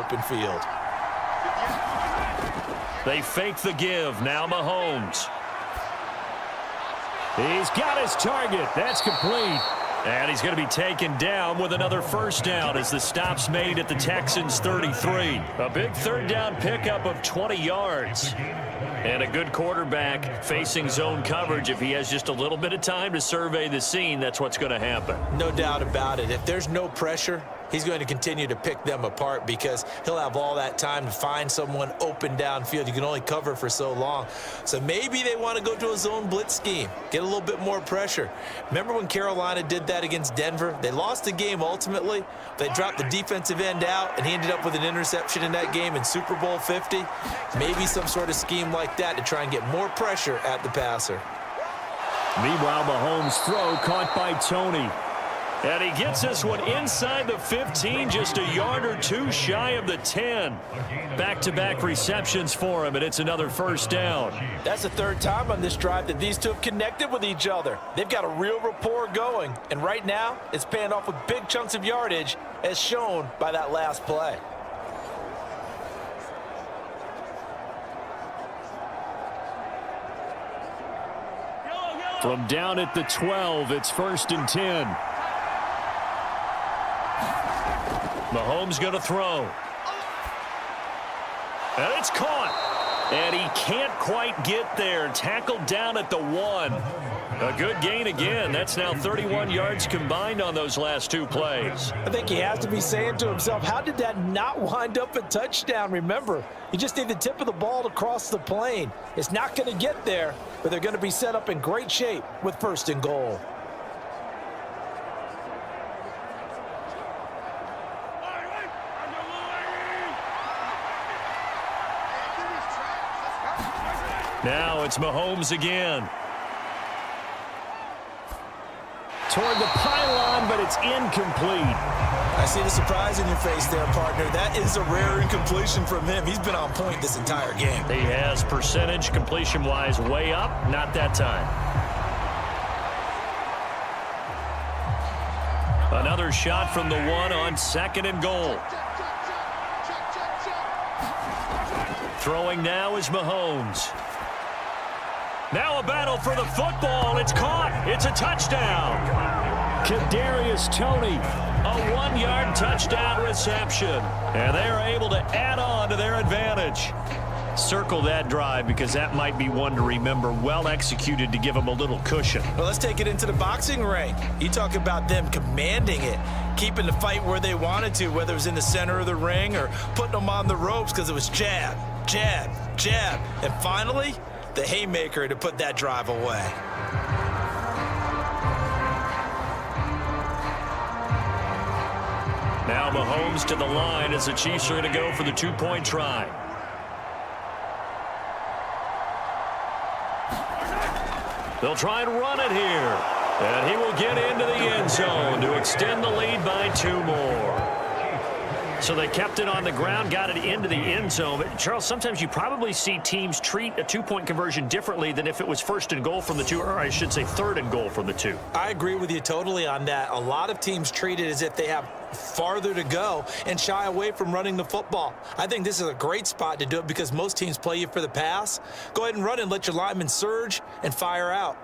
open field. They fake the give. Now Mahomes. He's got his target. That's complete. And he's going to be taken down with another first down as the stop's made at the Texans' 33. A big third down pickup of 20 yards. And a good quarterback facing zone coverage. If he has just a little bit of time to survey the scene, that's what's going to happen. No doubt about it. If there's no pressure, he's going to continue to pick them apart because he'll have all that time to find someone open downfield. You can only cover for so long. So maybe they want to go to a zone blitz scheme, get a little bit more pressure. Remember when Carolina did that against Denver? They lost the game ultimately. They dropped the defensive end out, and he ended up with an interception in that game in Super Bowl 50. Maybe some sort of scheme like that to try and get more pressure at the passer. Meanwhile, Mahomes' throw caught by Tony. And he gets this one inside the 15, just a yard or two shy of the 10. Back-to-back receptions for him, and it's another first down. That's the third time on this drive that these two have connected with each other. They've got a real rapport going, and right now it's paying off with big chunks of yardage as shown by that last play. From down at the 12, it's 1st and 10. Mahomes going to throw. And it's caught. And he can't quite get there. Tackled down at the 1. A good gain again. That's now 31 yards combined on those last two plays. I think he has to be saying to himself, how did that not wind up a touchdown? Remember, you just need the tip of the ball to cross the plane. It's not going to get there, but they're going to be set up in great shape with 1st and goal. Now it's Mahomes again. Toward the pylon, but it's incomplete. I see the surprise in your face there, partner. That is a rare incompletion from him. He's been on point this entire game. He has percentage completion-wise way up. Not that time. Another shot from the 1 on 2nd and goal. Throwing now is Mahomes. Now a battle for the football. It's caught. It's a touchdown. Kadarius Toney, a 1-yard touchdown reception. And they are able to add on to their advantage. Circle that drive because that might be one to remember. Well executed to give them a little cushion. Well, let's take it into the boxing ring. You talk about them commanding it, keeping the fight where they wanted to, whether it was in the center of the ring or putting them on the ropes because it was jab, jab, jab. And finally, the haymaker to put that drive away. Now Mahomes to the line as the Chiefs are going to go for the 2-point try. They'll try and run it here. And he will get into the end zone to extend the lead by 2 more. So they kept it on the ground, got it into the end zone. But Charles, sometimes you probably see teams treat a 2-point conversion differently than if it was 1st and goal from the 2, or I should say 3rd and goal from the 2. I agree with you totally on that. A lot of teams treat it as if they have farther to go and shy away from running the football. I think this is a great spot to do it because most teams play you for the pass. Go ahead and run and let your linemen surge and fire out.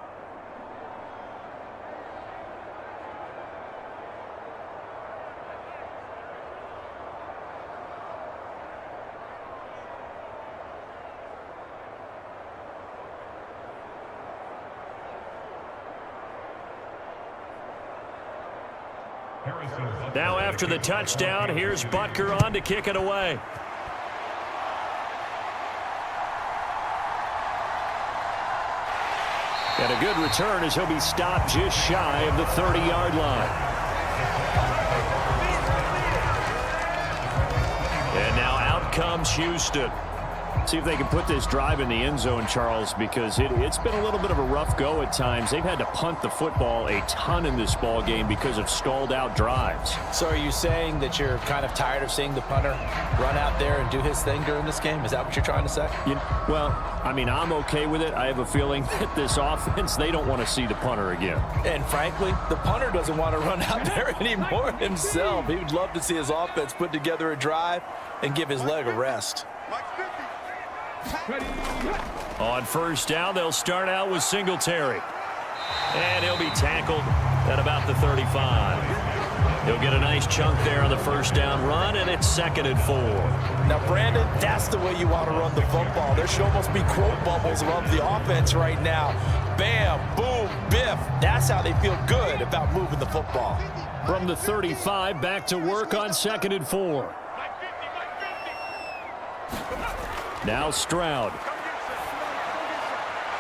Now after the touchdown, here's Butker on to kick it away. And a good return as he'll be stopped just shy of the 30-yard line. And now out comes Houston. See if they can put this drive in the end zone, Charles, because it's been a little bit of a rough go at times. They've had to punt the football a ton in this ball game because of stalled out drives. So are you saying that you're kind of tired of seeing the punter run out there and do his thing during this game? Is that what you're trying to say? Well, I mean, I'm okay with it. I have a feeling that this offense, they don't want to see the punter again. And frankly, the punter doesn't want to run out there anymore himself. He would love to see his offense put together a drive and give his leg a rest. On first down, they'll start out with Singletary. And he'll be tackled at about the 35. He'll get a nice chunk there on the first down run, and it's 2nd and 4. Now, Brandon, that's the way you want to run the football. There should almost be quote bubbles above the offense right now. Bam, boom, biff. That's how they feel good about moving the football. From the 35, back to work on 2nd and 4. Now Stroud.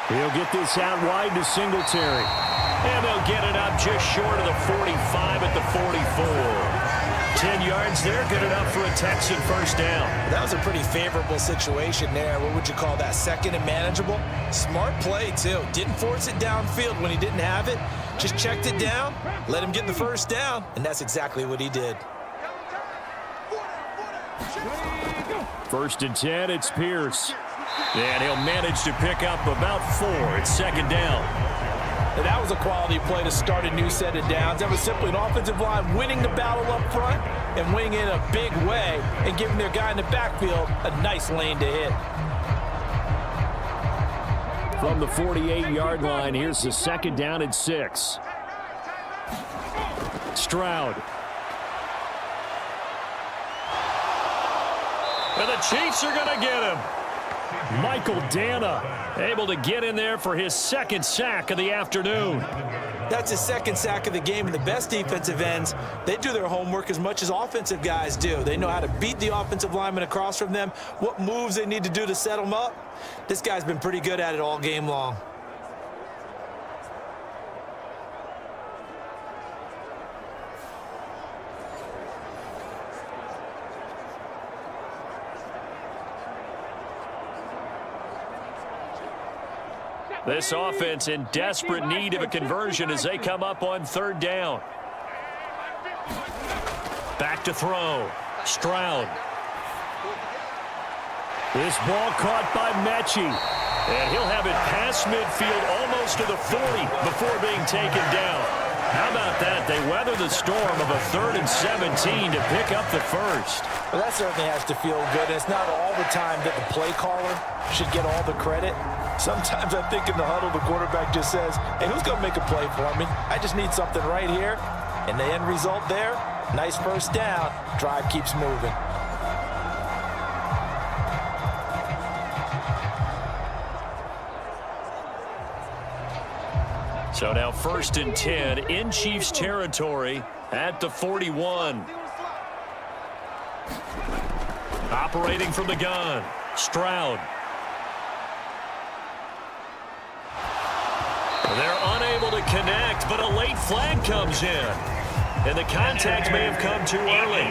He'll get this out wide to Singletary. And they'll get it up just short of the 45 at the 44. 10 yards there, good enough for a Texan first down. That was a pretty favorable situation there. What would you call that? 2nd and manageable? Smart play, too. Didn't force it downfield when he didn't have it. Just checked it down, let him get the first down, and that's exactly what he did. 1st and 10, it's Pierce. And he'll manage to pick up about 4. It's 2nd down. And that was a quality play to start a new set of downs. That was simply an offensive line winning the battle up front and winning in a big way and giving their guy in the backfield a nice lane to hit. From the 48-yard line, here's the 2nd down and 6. Stroud. And the Chiefs are going to get him. Michael Dana able to get in there for his 2nd sack of the afternoon. That's his 2nd sack of the game, and the best defensive ends, they do their homework as much as offensive guys do. They know how to beat the offensive lineman across from them, what moves they need to do to set them up. This guy's been pretty good at it all game long. This offense in desperate need of a conversion as they come up on 3rd down. Back to throw. Stroud. This ball caught by Mechie. And he'll have it past midfield almost to the 40 before being taken down. How about that? They weather the storm of a 3rd and 17 to pick up the first. Well, that certainly has to feel good. And it's not all the time that the play caller should get all the credit. Sometimes I think in the huddle, the quarterback just says, hey, who's going to make a play for me? I just need something right here. And the end result there, nice first down. Drive keeps moving. So now 1st and 10 in Chiefs territory at the 41. Operating from the gun, Stroud. They're unable to connect, but a late flag comes in. And the contact may have come too early.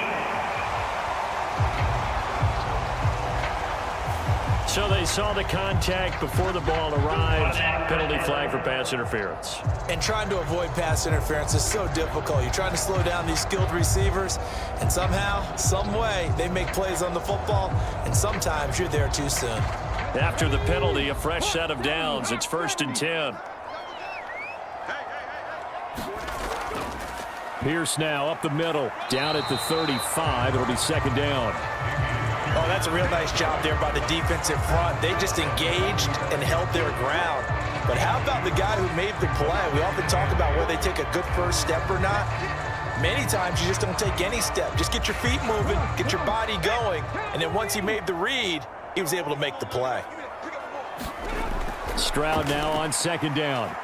So they saw the contact before the ball arrived. Penalty flag for pass interference. And trying to avoid pass interference is so difficult. You're trying to slow down these skilled receivers, and somehow, some way, they make plays on the football, and sometimes you're there too soon. After the penalty, a fresh set of downs. It's 1st and 10. Pierce now up the middle, down at the 35. It'll be 2nd down. Oh, that's a real nice job there by the defensive front. They just engaged and held their ground. But how about the guy who made the play? We often talk about whether they take a good first step or not. Many times you just don't take any step. Just get your feet moving, get your body going, and then once he made the read, he was able to make the play. Stroud now on 2nd down.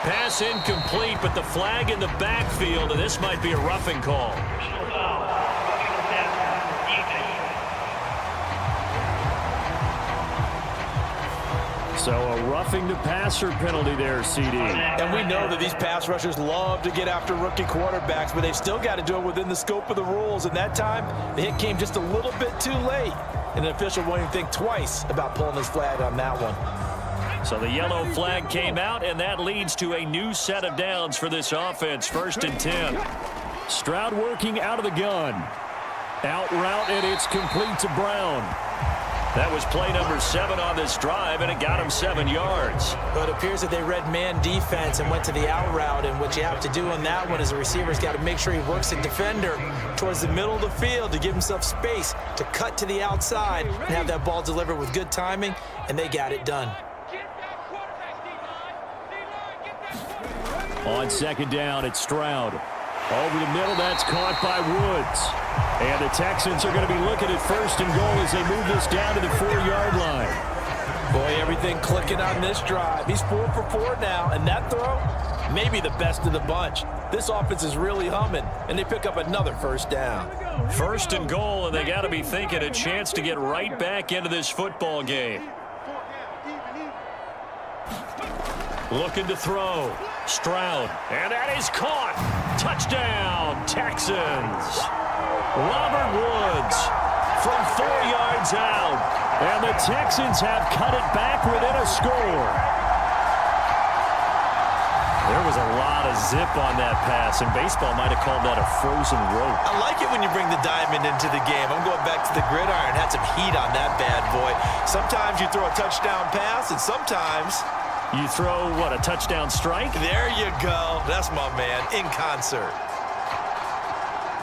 Pass incomplete, but the flag in the backfield, and this might be a roughing call. So a roughing the passer penalty there, CD. And we know that these pass rushers love to get after rookie quarterbacks, but they've still got to do it within the scope of the rules. And that time, the hit came just a little bit too late. And an official won't even think twice about pulling his flag on that one. So the yellow flag came out, and that leads to a new set of downs for this offense. 1st and 10. Stroud working out of the gun. Out route, and it's complete to Brown. That was play number 7 on this drive, and it got him 7 yards. But it appears that they read man defense and went to the out route, and what you have to do on that one is the receiver's got to make sure he works the defender towards the middle of the field to give himself space to cut to the outside and have that ball delivered with good timing, and they got it done. On 2nd down, it's Stroud. Over the middle, that's caught by Woods. And the Texans are going to be looking at 1st and goal as they move this down to the 4-yard line. Boy, everything clicking on this drive. He's 4 for 4 now, and that throw, maybe the best of the bunch. This offense is really humming, and they pick up another 1st down. 1st and goal, and they got to be thinking a chance to get right back into this football game. Looking to throw. Stroud, and that is caught. Touchdown, Texans. Robert Woods from 4 yards out. And the Texans have cut it back within a score. There was a lot of zip on that pass, and baseball might have called that a frozen rope. I like it when you bring the diamond into the game. I'm going back to the gridiron. Had some heat on that bad boy. Sometimes you throw a touchdown pass, and sometimes you throw, what, a touchdown strike? There you go. That's my man, in concert.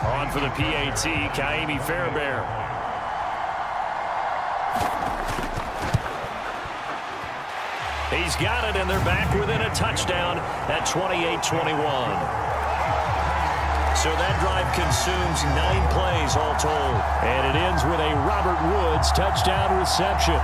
On for the PAT, Kaimi Fairbairn. He's got it, and they're back within a touchdown at 28-21. So that drive consumes 9 plays all told. And it ends with a Robert Woods touchdown reception.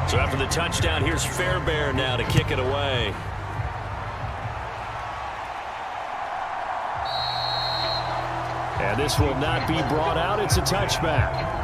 So after the touchdown, here's Fairbairn now to kick it away. And this will not be brought out. It's a touchback.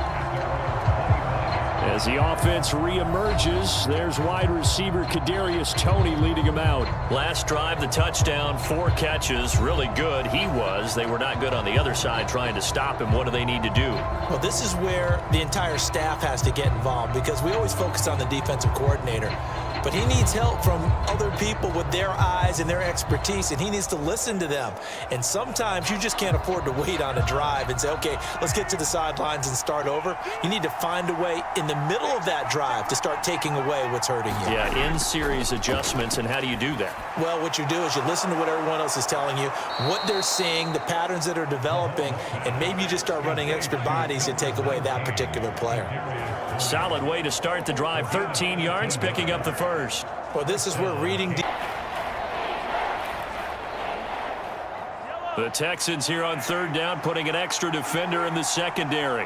As the offense reemerges, there's wide receiver Kadarius Toney leading him out. Last drive, the touchdown, 4 catches, really good. He was. They were not good on the other side trying to stop him. What do they need to do? Well, this is where the entire staff has to get involved, because we always focus on the defensive coordinator. But he needs help from other people with their eyes and their expertise, and he needs to listen to them. And sometimes you just can't afford to wait on a drive and say, okay, let's get to the sidelines and start over. You need to find a way in the middle of that drive to start taking away what's hurting you. Yeah, in-series adjustments, and how do you do that? Well, what you do is you listen to what everyone else is telling you, what they're seeing, the patterns that are developing, and maybe you just start running extra bodies to take away that particular player. Solid way to start the drive. 13 yards, picking up the first. Well, this is where reading. The Texans here on 3rd down, putting an extra defender in the secondary.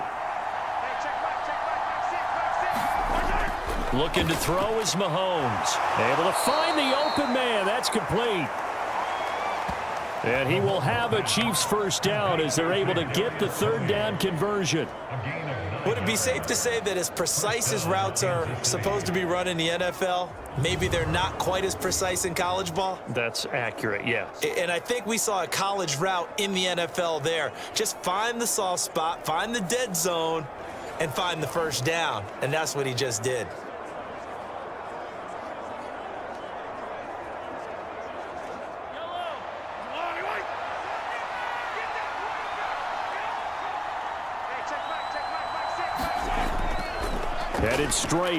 Looking to throw is Mahomes. Able to find the open man. That's complete. And he will have a Chiefs first down as they're able to get the 3rd down conversion. Would it be safe to say that as precise as routes are supposed to be run in the NFL, maybe they're not quite as precise in college ball? That's accurate, yeah. And I think we saw a college route in the NFL there. Just find the soft spot, find the dead zone, and find the first down. And that's what he just did. Headed straight.